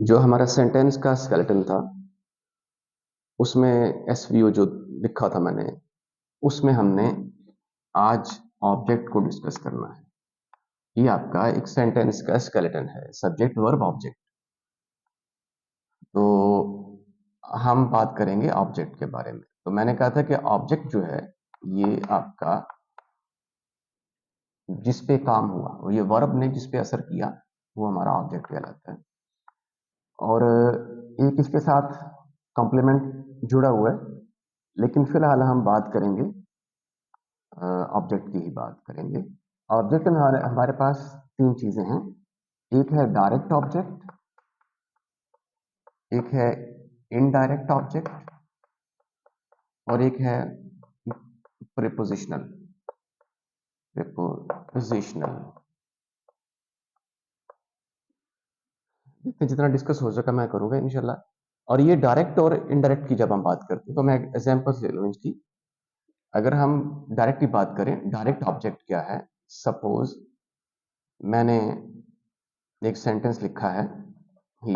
जो हमारा सेंटेंस का स्केलेटन था उसमें एसवीओ जो लिखा था मैंने, उसमें हमने आज ऑब्जेक्ट को डिस्कस करना है। ये आपका एक सेंटेंस का स्केलेटन है, सब्जेक्ट वर्ब ऑब्जेक्ट। तो हम बात करेंगे ऑब्जेक्ट के बारे में। तो मैंने कहा था कि ऑब्जेक्ट जो है ये आपका जिस पे काम हुआ, और ये वर्ब ने जिस पे असर किया वो हमारा ऑब्जेक्ट कहलाता है। और एक इसके साथ कॉम्प्लीमेंट जुड़ा हुआ है, लेकिन फिलहाल हम बात करेंगे ऑब्जेक्ट की ही बात करेंगे। ऑब्जेक्ट में हमारे पास तीन चीजें हैं। एक है डायरेक्ट ऑब्जेक्ट, एक है इनडायरेक्ट ऑब्जेक्ट, और एक है प्रीपोजिशनल। प्रीपोजिशनल जितना डिस्कस हो सका मैं करूंगा इंशाल्लाह। और ये डायरेक्ट और इनडायरेक्ट की जब हम बात करते हैं तो मैं एग्जांपल्स ले लूं इसकी। अगर हम डायरेक्ट की बात करें, डायरेक्ट ऑब्जेक्ट क्या है? सपोज मैंने एक सेंटेंस लिखा है, ही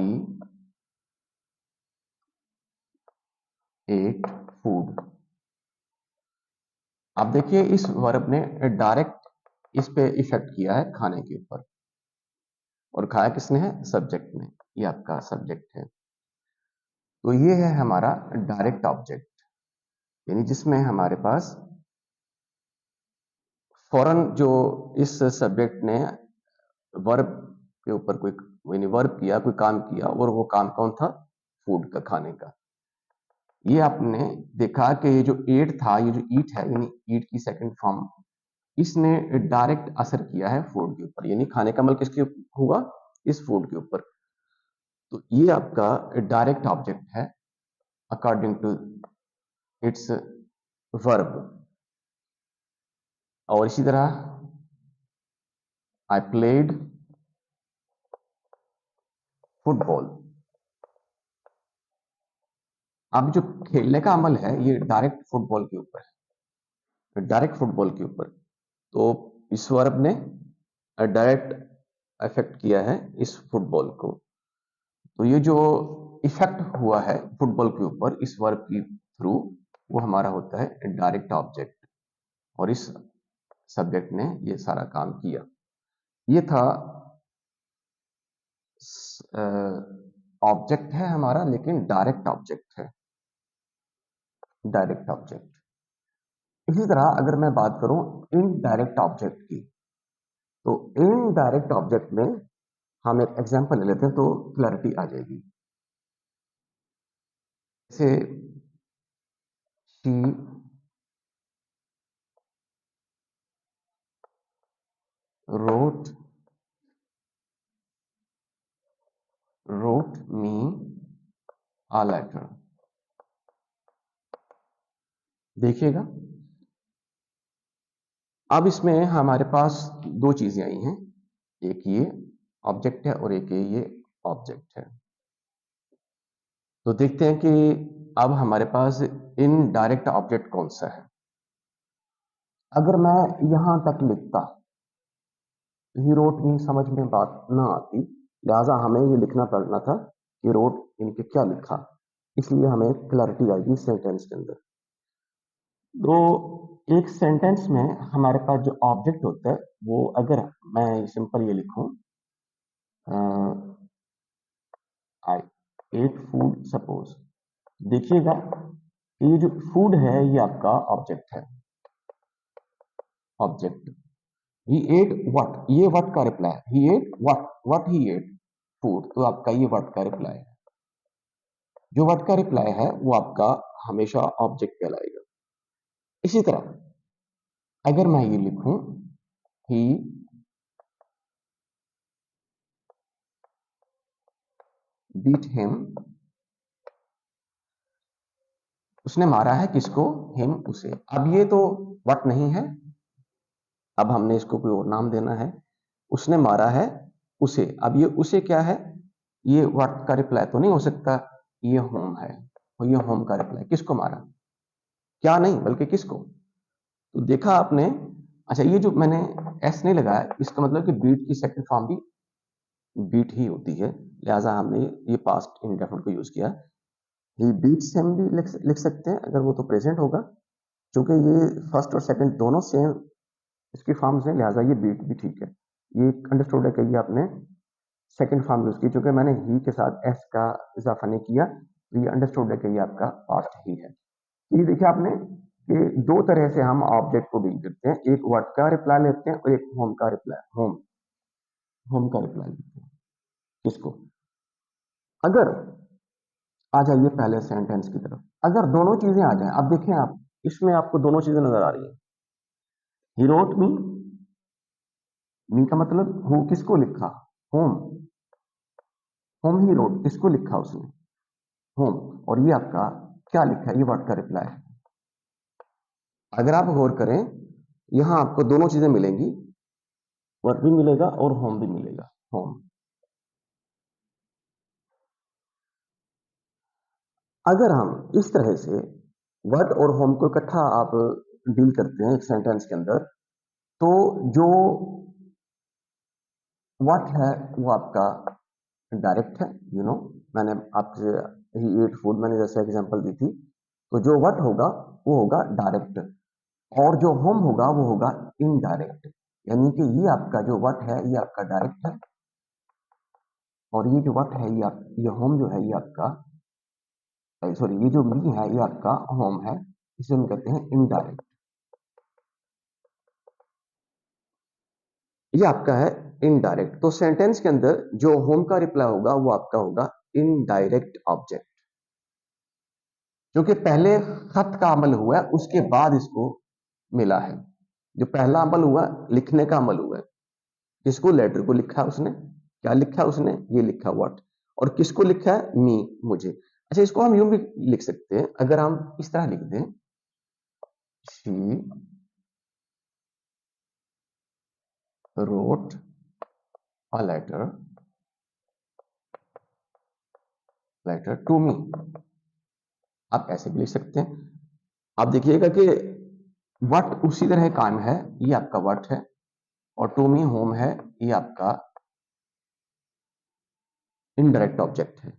एट फूड। आप देखिए इस वर्ब ने डायरेक्ट इस पे इफेक्ट किया है खाने के ऊपर, और खाया किसने है? सब्जेक्ट ने। ये आपका सब्जेक्ट है। तो ये है हमारा डायरेक्ट ऑब्जेक्ट, यानी जिसमें हमारे पास फौरन जो इस सब्जेक्ट ने वर्ब के ऊपर कोई यानी वर्ब किया, कोई काम किया, और वो काम कौन था? फूड का, खाने का। ये आपने देखा कि ये जो ईट था, ये जो ईट है यानी ईट की सेकंड फॉर्म, इसने डायरेक्ट असर किया है फूड के ऊपर, यानी खाने का अमल किसके हुआ? इस फूड के ऊपर। तो ये आपका डायरेक्ट ऑब्जेक्ट है अकॉर्डिंग टू इट्स वर्ब। और इसी तरह आई प्लेड फुटबॉल। अब जो खेलने का अमल है ये डायरेक्ट फुटबॉल के ऊपर है, डायरेक्ट फुटबॉल के ऊपर। तो इस वर्ब ने डायरेक्ट इफेक्ट किया है इस फुटबॉल को। तो ये जो इफेक्ट हुआ है फुटबॉल के ऊपर इस वर्ब के थ्रू, वो हमारा होता है डायरेक्ट ऑब्जेक्ट। और इस सब्जेक्ट ने ये सारा काम किया। ये था ऑब्जेक्ट है हमारा, लेकिन डायरेक्ट ऑब्जेक्ट है, डायरेक्ट ऑब्जेक्ट। इसी तरह अगर मैं बात करूं इनडायरेक्ट ऑब्जेक्ट की, तो इनडायरेक्ट ऑब्जेक्ट में हम एक एग्जांपल ले लेते हैं तो क्लैरिटी आ जाएगी। जैसे she wrote me a letter। देखिएगा अब इसमें हमारे पास दो चीजें आई हैं, एक ये ऑब्जेक्ट है और एक ये ऑब्जेक्ट है। तो देखते हैं कि अब हमारे पास इनडायरेक्ट ऑब्जेक्ट कौन सा है। अगर मैं यहां तक लिखता, ही रोट मी समझ में बात ना आती, लिहाजा हमें ये लिखना पड़ना था कि रोट इनके क्या लिखा, इसलिए हमें क्लैरिटी आएगी सेंटेंस के अंदर। तो एक सेंटेंस में हमारे पास जो ऑब्जेक्ट होता है वो, अगर मैं सिंपल ये लिखूं आई एट फूड सपोज, देखिएगा ये जो फूड है ये आपका ऑब्जेक्ट है। ऑब्जेक्ट ही एट व्हाट, ये व्हाट का रिप्लाई है, he ate what he ate food, तो आपका ये व्हाट का रिप्लाई है। जो व्हाट का रिप्लाई है वो आपका हमेशा ऑब्जेक्ट कहलाएगा। इसी तरह अगर मैं ये लिखूं ही बीट हिम, उसने मारा है किसको? हिम, उसे। अब ये तो व्हाट नहीं है, अब हमने इसको कोई और नाम देना है। उसने मारा है उसे, अब ये उसे क्या है? ये व्हाट का रिप्लाई तो नहीं हो सकता, ये होम है, और ये होम का रिप्लाई किसको मारा? क्या नहीं बल्कि किसको? तो देखा आपने। अच्छा, ये जो मैंने एस नहीं लगाया इसका मतलब कि बीट की सेकंड फॉर्म भी बीट ही होती है, लिहाजा हमने ये पास्ट इंडेफिनिट को यूज किया। ही बीट्स से हम भी लिख सकते हैं अगर वो तो प्रेजेंट होगा, क्योंकि ये फर्स्ट और सेकंड दोनों सेम इसकी फॉर्म्स हैं, लिहाजा ये बीट भी ठीक है। ये अंडरस्टूड है कि ये आपने सेकंड फॉर्म यूज की, चूंकि मैंने ही के साथ एस का इजाफा नहीं किया, तो ये अंडरस्टूड है कि ये आपका पास्ट ही है। तो ये देखिए आपने कि दो तरह से हम ऑब्जेक्ट को डील करते हैं, एक वर्ड का रिप्लाई लेते हैं और एक होम का रिप्लाई, होम का रिप्लाई लेते हैं। किसको? अगर आ जाइए पहले सेंटेंस की तरफ, अगर दोनों चीजें आ जाएं, अब देखें आप इसमें आपको दोनों चीजें नजर आ रही है। ही रोट मी का मतलब हु किसको लिखा? होम, होम ही रोट किसको लिखा उसने? होम। और ये आपका क्या लिखा है? ये वर्ड का रिप्लाई है। अगर आप गौर करें, यहां आपको दोनों चीजें मिलेंगी, वर्क भी मिलेगा और होम भी मिलेगा, होम। अगर हम इस तरह से वर्ड और होम को इकट्ठा आप डील करते हैं एक सेंटेंस के अंदर, तो जो व्हाट है वो आपका डायरेक्ट है, मैंने आपसे ही एट फूड मैंने जैसे एग्जांपल दी थी, तो जो व्हाट होगा वो होगा डायरेक्ट, और जो होम होगा वो होगा इनडायरेक्ट। यानी कि ये आपका जो व्हाट है ये आपका डायरेक्ट है, और ये जो व्हाट है ये होम जो है ये आपका, सॉरी, ये जो मी है ये आपका होम है, इसे हम कहते हैं इनडायरेक्ट। ये आपका है इनडायरेक्ट। तो सेंटेंस के अंदर जो होम का रिप्लाई होगा वो आपका होगा इनडायरेक्ट ऑब्जेक्ट, क्योंकि पहले खत का अमल हुआ है उसके बाद इसको मिला है। जो पहला अमल हुआ लिखने का अमल हुआ है, किसको? लेटर को लिखा उसने, क्या लिखा उसने? ये लिखा व्हाट। और किसको लिखा है? मी, मुझे। अच्छा, इसको हम यूं भी लिख सकते हैं, अगर हम इस तरह लिख दें, she wrote a letter to me, आप ऐसे भी लिख सकते हैं। आप देखिएगा कि व्हाट उसी तरह काम है, ये आपका व्हाट है, और टू मी होम है, ये आपका इनडायरेक्ट ऑब्जेक्ट है,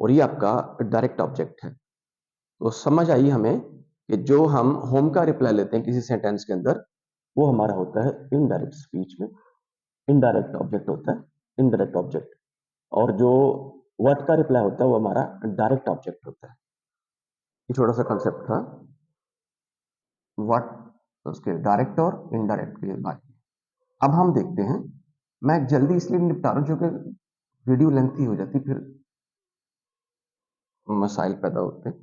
और ये आपका डायरेक्ट ऑब्जेक्ट है। तो समझ आई हमें कि जो हम होम का रिप्लाई लेते हैं किसी सेंटेंस के अंदर, वो हमारा होता है इनडायरेक्ट स्पीच में, इनडायरेक्ट ऑब्जेक्ट होता है, इनडायरेक्ट ऑब्जेक्ट। और जो व्हाट का रिप्लाई होता है वो हमारा डायरेक्ट ऑब्जेक्ट होता है। ये छोटा सा कंसेप्ट था व्हाट, उसके डायरेक्ट और इनडायरेक्ट के बारे में। अब हम देखते हैं, मैं जल्दी इसलिए निपटा रहा हूं क्योंकि वीडियो लेंथी हो जाती फिर मसाइल पैदा होते हैं।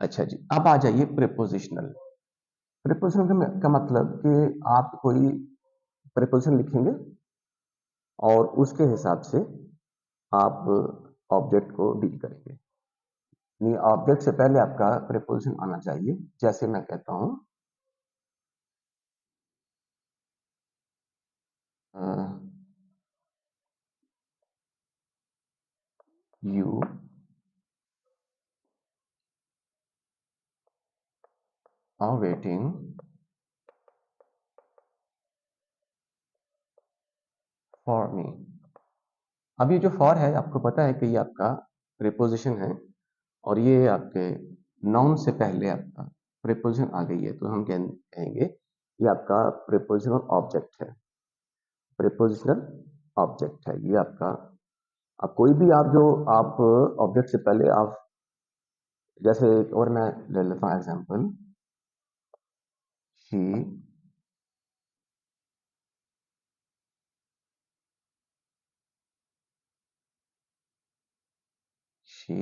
अच्छा जी, अब आ जाइए प्रीपोजिशनल। प्रीपोजिशनल का मतलब कि आप कोई प्रीपोजिशन लिखेंगे और उसके हिसाब से आप ऑब्जेक्ट को डील करेंगे। नहीं, ऑब्जेक्ट से पहले आपका प्रीपोजिशन आना चाहिए। जैसे मैं कहता हूं you are waiting for me. अब ये जो फॉर है, आपको पता है कि ये आपका प्रीपोजिशन है, और ये आपके नाउन से पहले आपका प्रीपोजिशन आ गई है, तो हम कहेंगे ये आपका प्रीपोजिशनल ऑब्जेक्ट है। प्रीपोजिशनल ऑब्जेक्ट है ये आपका। अब कोई भी आप जो आप ऑब्जेक्ट से पहले आप, जैसे एक और मैं ले लेता हूं example, she she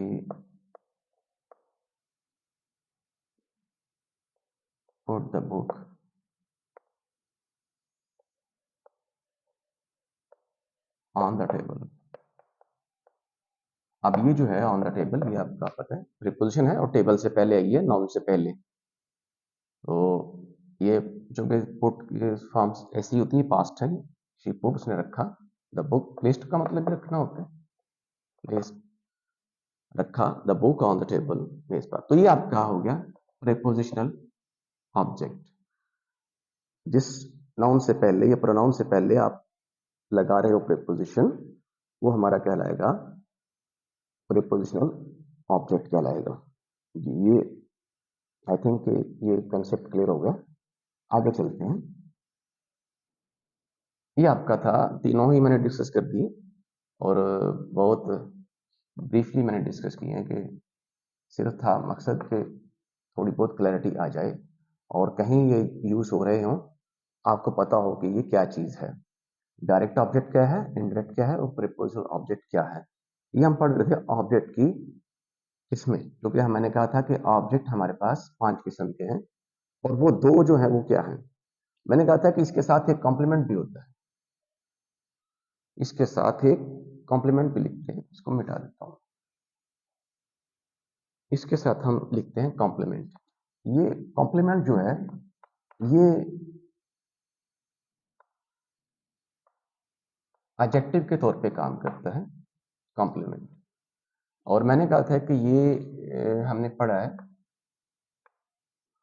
put the book on the table। अब ये जो है ऑन द टेबल, ये आपका पता है प्रीपोजिशन है, और टेबल से पहले आई है, नाउन से पहले। तो ये जो कि पुट ये फॉर्म्स ऐसी होती है, पास्ट है। शी पुट, उसने रखा। द बुक, प्लेस्ड का मतलब भी रखना होता है, प्लेस्ड, रखा the book on the table, मेज पर। तो ये आपका हो गया प्रीपोजिशनल ऑब्जेक्ट। जिस नाउन से पहले या प्रोनाउन से पहले आप लगा रहे हो प्रीपोजिशन, वो हमारा कहलाएगा प्रीपोजिशनल ऑब्जेक्ट कहलाएगा। ये आई थिंक ये कंसेप्ट क्लियर हो गया। आगे चलते हैं। ये आपका था, तीनों ही मैंने डिस्कस कर दिए और बहुत ब्रीफली मैंने डिस्कस किए हैं कि सिर्फ था मकसद कि थोड़ी बहुत क्लैरिटी आ जाए और कहीं ये यूज हो रहे हों आपको पता हो कि ये क्या चीज है। डायरेक्ट ऑब्जेक्ट क्या है, इनडायरेक्ट क्या है और प्रीपोजिशनल ऑब्जेक्ट क्या है। ये हम पढ़ रहे थे ऑब्जेक्ट की इसमें, क्योंकि मैंने कहा था कि ऑब्जेक्ट हमारे पास 5 किस्म के हैं और वो 2 जो है वो क्या है। मैंने कहा था कि इसके साथ एक कॉम्प्लीमेंट भी होता है, इसके साथ एक कॉम्प्लीमेंट भी लिखते हैं, इसको मिटा देता हूं। इसके साथ हम लिखते हैं कॉम्प्लीमेंट। ये कॉम्प्लीमेंट जो है ये एडजेक्टिव के तौर पे काम करता है, कॉम्प्लीमेंट। और मैंने कहा था कि ये हमने पढ़ा है,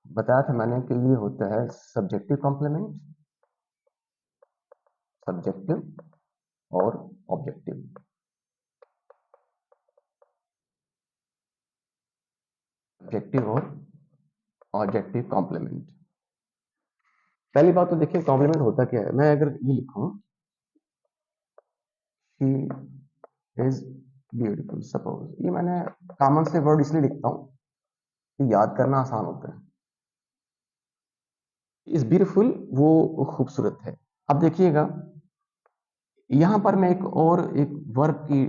बताया था मैंने कि ये होता है सब्जेक्टिव कॉम्प्लीमेंट, सब्जेक्टिव और ऑब्जेक्टिव। सब्जेक्टिव और ऑब्जेक्टिव कॉम्प्लीमेंट। पहली बात तो देखिए कॉम्प्लीमेंट होता क्या है। मैं अगर ये लिखूं शी इज ब्यूटीफुल, सपोज, ये मैंने कॉमन से वर्ड इसलिए लिखता हूं कि याद करना आसान होता है। इज ब्यूटीफुल वो खूबसूरत है। अब देखिएगा यहां पर मैं एक और एक वर्ब की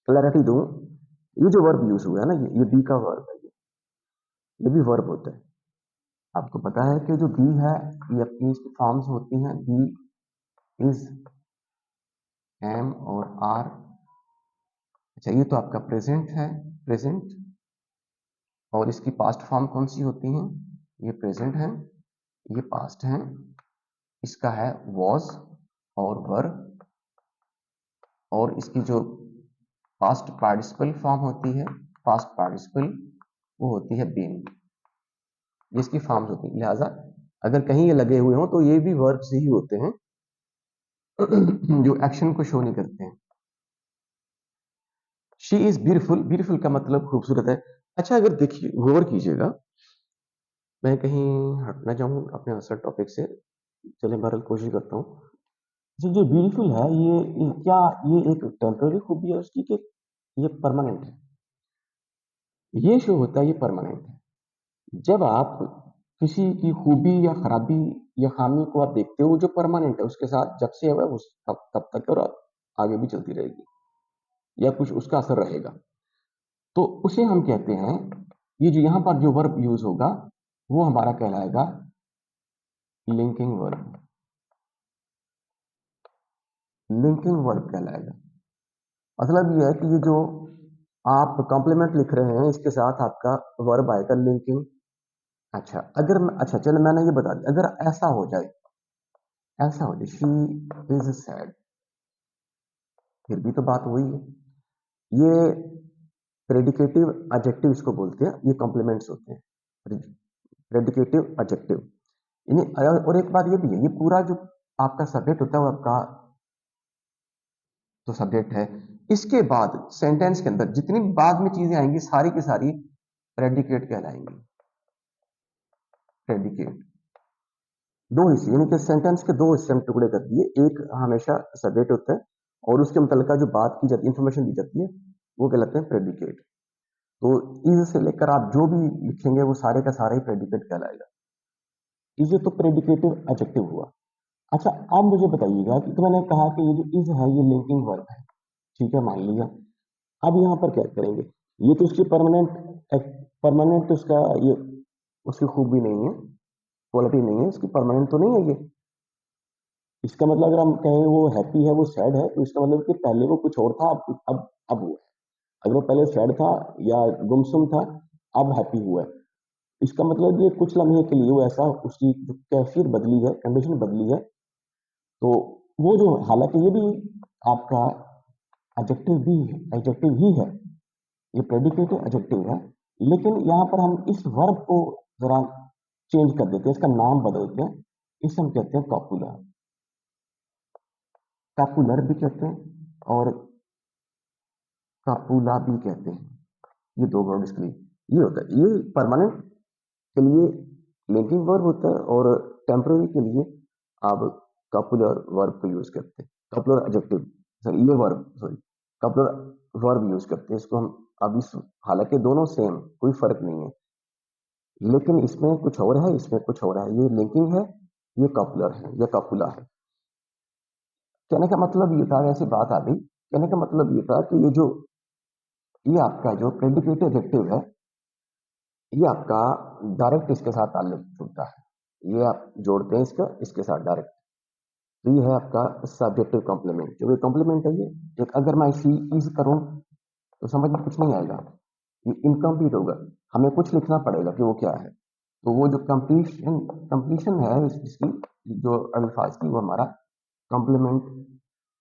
क्लैरिटी दूं। ये जो वर्ब यूज हुआ है ना, ये बी का वर्ब है, ये भी वर्ब होता है। आपको पता है कि जो बी है ये अपनी फॉर्म्स होती हैं, बी, इज, एम और आर। अच्छा, ये तो आपका प्रेजेंट है, प्रेजेंट, और इसकी पास्ट फॉर्म कौन सी होती हैं? ये प्रेजेंट है, ये पास्ट है, इसका है वॉज और वर, और इसकी जो पास्ट पार्टिसिपल फॉर्म होती है, पास्ट पार्टिसिपल, वो होती है बीन। इसकी फॉर्म्स होती है, लिहाजा अगर कहीं ये लगे हुए हो तो ये भी वर्ब्स ही होते हैं जो एक्शन को शो नहीं करते हैं। शी इज ब्यूटीफुल, ब्यूटीफुल का मतलब खूबसूरत है। अच्छा, अगर देखिए गौर कीजिएगा, मैं कहीं हट ना जाऊं अपने असल टॉपिक से, चले बहरहाल कोशिश करता हूँ। जो ब्यूटीफुल है ये क्या ये एक टेम्पररी खूबी है उसकी कि ये परमानेंट है? ये शो होता है ये परमानेंट है जब आप किसी की खूबी या खराबी या खामी को आप देखते हो जो परमानेंट है, उसके साथ जब से है उस तब तक और आगे भी चलती रहेगी या कुछ उसका असर रहेगा, तो उसे हम कहते हैं, ये जो यहां पर जो वर्ब यूज होगा वो हमारा कहलाएगा लिंकिंग वर्ब। लिंकिंग वर्ब कहलाएगा। मतलब ये है कि ये जो आप कॉम्प्लीमेंट लिख रहे हैं इसके साथ आपका वर्ब आएगा लिंकिंग। अच्छा, अगर अच्छा चलो मैंने ये बता दिया, अगर ऐसा हो जाए, ऐसा हो जाए शी इज सैड, फिर भी तो बात वही है। ये प्रेडिकेटिव एडजेक्टिव इसको बोलते हैं, ये कॉम्प्लीमेंट्स होते हैं, प्रेडिकेटिव एडजेक्टिव। और एक बात ये भी है, ये पूरा जो आपका सब्जेक्ट होता है वो आपका तो सब्जेक्ट है, इसके बाद सेंटेंस के अंदर जितनी बाद में चीजें आएंगी सारी की सारी प्रेडिकेट कहलाएंगी। प्रेडिकेट दो हिस्से, यानी कि सेंटेंस के दो हिस्से में टुकड़े कर दिए, एक हमेशा सब्जेक्ट होता है और उसके मुतल्लिका जो बात की जाती है, इंफॉर्मेशन दी जाती है, वो कहलाते हैं प्रेडिकेट। तो इज से लेकर आप जो भी लिखेंगे वो सारे का सारा ही प्रेडिकेट कहलाएगा। इज तो प्रेडिकेटिव एडजेक्टिव हुआ। अच्छा, अब मुझे बताइएगा कि तो मैंने कहा कि ये जो इज है ये लिंकिंग वर्ब है, ठीक है, मान लिया। अब यहाँ पर क्या करेंगे, ये तो उसकी परमानेंट उसका ये उसकी खूबी नहीं है, क्वालिटी नहीं है उसकी, परमानेंट तो नहीं है ये। इसका मतलब अगर हम कहें वो हैप्पी है वो सैड है, तो इसका मतलब कि पहले वो कुछ और था, अब वो है। अगर वो पहले सैड था या गुमसुम था, अब हैप्पी हुआ है, इसका मतलब ये कुछ लम्हे के लिए वो ऐसा उसकी जो कैफियत बदली है, कंडीशन बदली है। तो वो जो, हालांकि ये भी आपका एडजेक्टिव ही है, ये प्रेडिकेटिव एडजेक्टिव है, लेकिन यहाँ पर हम इस वर्ब को जरा चेंज कर देते हैं, इसका नाम बदलते हैं, इसे हम कहते हैं कॉपुलर। कॉपुलर भी कहते हैं और कपुला भी कहते हैं। ये दो वर्ड इसके लिए ये होता है। ये परमानेंट के लिए लिंकिंग वर्ब होता है और टेम्पररी के लिए आप कपुलर वर्ब को यूज करते हैं, कपुलर एडजेक्टिव सॉरी ये वर्ब सॉरी कपुलर वर्ब यूज करते हैं इसको हम। अब इस हालांकि दोनों सेम, कोई फर्क नहीं है, लेकिन इसमें कुछ और है, इसमें कुछ और है। ये लिंकिंग है, ये कपुलर है, ये कपुला है। कहने का मतलब ये था, ऐसी बात आ गई, कहने का मतलब ये था कि ये आपका जो प्रेडिकेटिव एडजेक्टिव है, ये आपका डायरेक्ट इसके साथ ताल्लुक जुड़ता है। ये आप जोड़ते हैं इसका इसके साथ डायरेक्ट। तो ये है आपका सब्जेक्टिव कॉम्प्लीमेंट। जो ये कॉम्प्लीमेंट है, ये एक अगर मैं इसी इस करूं तो समझ में कुछ नहीं आएगा, ये इनकम्प्लीट होगा। हमें कुछ लिखना पड़ेगा कि वो क्या है। तो वो जो कंप्लीशन कंप्लीशन है इसकी, जो अल्फाज की, वो हमारा कॉम्प्लीमेंट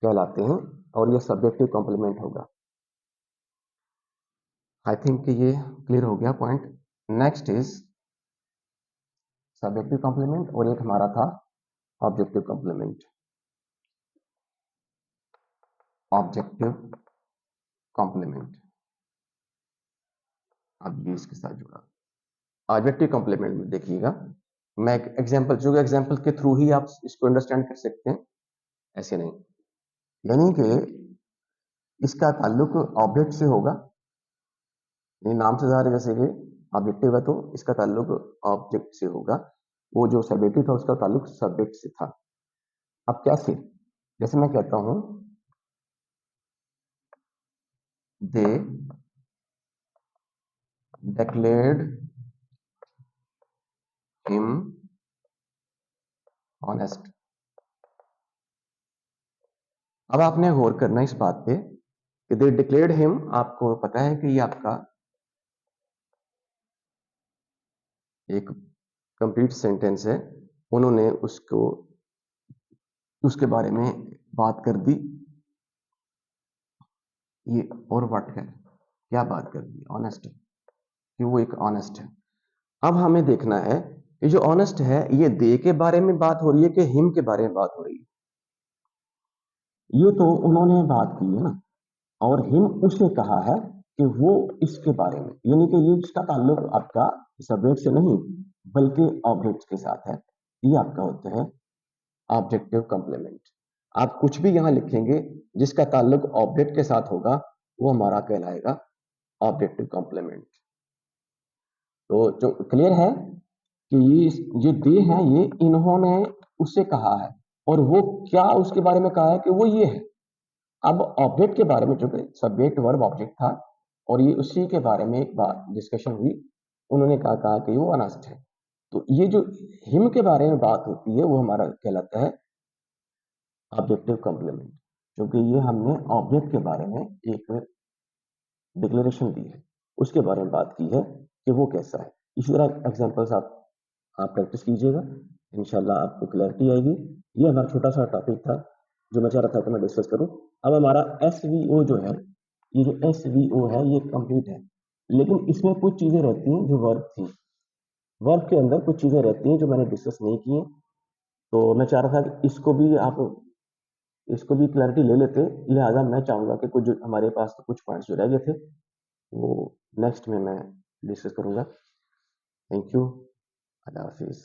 कहलाते हैं और ये सब्जेक्टिव कॉम्प्लीमेंट होगा। आई थिंक ये क्लियर हो गया point. Next is subjective complement और एक हमारा था ऑब्जेक्टिव कॉम्प्लीमेंट। ऑब्जेक्टिव कॉम्प्लीमेंट अब ये इसके साथ जुड़ा। ऑब्जेक्टिव कॉम्प्लीमेंट में देखिएगा, मैं एक एग्जांपल, जो एग्जांपल के थ्रू ही आप इसको अंडरस्टैंड कर सकते हैं, ऐसे नहीं। यानी कि इसका ताल्लुक ऑब्जेक्ट से होगा, ये नाम से ज़ाहिर है, जैसे कि ऑब्जेक्टिव है तो इसका ताल्लुक ऑब्जेक्ट से होगा। वो जो सब्जेक्टिव था उसका ताल्लुक सब्जेक्ट से था। अब कैसे? जैसे मैं कहता हूं दे declared him honest। अब आपने गौर करना इस बात पे कि दे डिक्लेयर्ड हिम, आपको पता है कि ये आपका एक कंप्लीट सेंटेंस है। उन्होंने उसको उसके बारे में बात कर दी, ये और व्हाट है, क्या बात कर दी? ऑनेस्ट, कि वो एक ऑनेस्ट है। अब हमें देखना है कि जो ऑनेस्ट है, ये दे के बारे में बात हो रही है कि हिम के बारे में बात हो रही है। ये तो उन्होंने बात की है ना, और हिम उसने कहा है कि वो इसके बारे में, यानी कि ये इसका ताल्लुक आपका सब्जेक्ट से नहीं बल्कि ऑब्जेक्ट के साथ है। ये आपका होता है ऑब्जेक्टिव कॉम्प्लीमेंट। आप कुछ भी यहां लिखेंगे जिसका ताल्लुक ऑब्जेक्ट के साथ होगा, वो हमारा कहलाएगा ऑब्जेक्टिव कॉम्प्लीमेंट। तो जो क्लियर है कि ये दे हैं, ये इन्होंने उससे कहा है, और वो क्या उसके बारे में कहा है कि वो ये है। अब ऑब्जेक्ट के बारे में, जो कि सब्जेक्ट वर्ब ऑब्जेक्ट था, और ये उसी के बारे में एक बात डिस्कशन हुई। उन्होंने कहा कि वो अनेस्ट है। तो ये जो हिम के बारे में बात होती है वो हमारा कहलाता है ऑब्जेक्टिव कॉम्प्लीमेंट, क्योंकि ये हमने ऑब्जेक्ट के बारे में एक डिक्लेरेशन दी है, उसके बारे में बात की है कि वो कैसा है। इसी तरह एग्जांपल्स आप प्रैक्टिस कीजिएगा, इंशाल्लाह आपको क्लैरिटी आएगी। ये हमारा छोटा सा टॉपिक था जो मैं चाह रहा था कि मैं डिस्कस करूं। अब हमारा SVO जो है, ये जो SVO है ये कंप्लीट है, लेकिन इसमें कुछ चीजें रहती हैं जो वर्ब थी। वर्ब के अंदर कुछ चीजें रहती हैं जो मैंने डिस्कस नहीं की हैं, तो मैं चाह रहा था कि इसको भी क्लैरिटी ले लेते। लिहाजा मैं चाहूंगा कि कुछ हमारे पास तो कुछ पॉइंट्स जो रह गए थे वो नेक्स्ट में मैं डिस्कस करूंगा। Thank you, Allah Hafiz.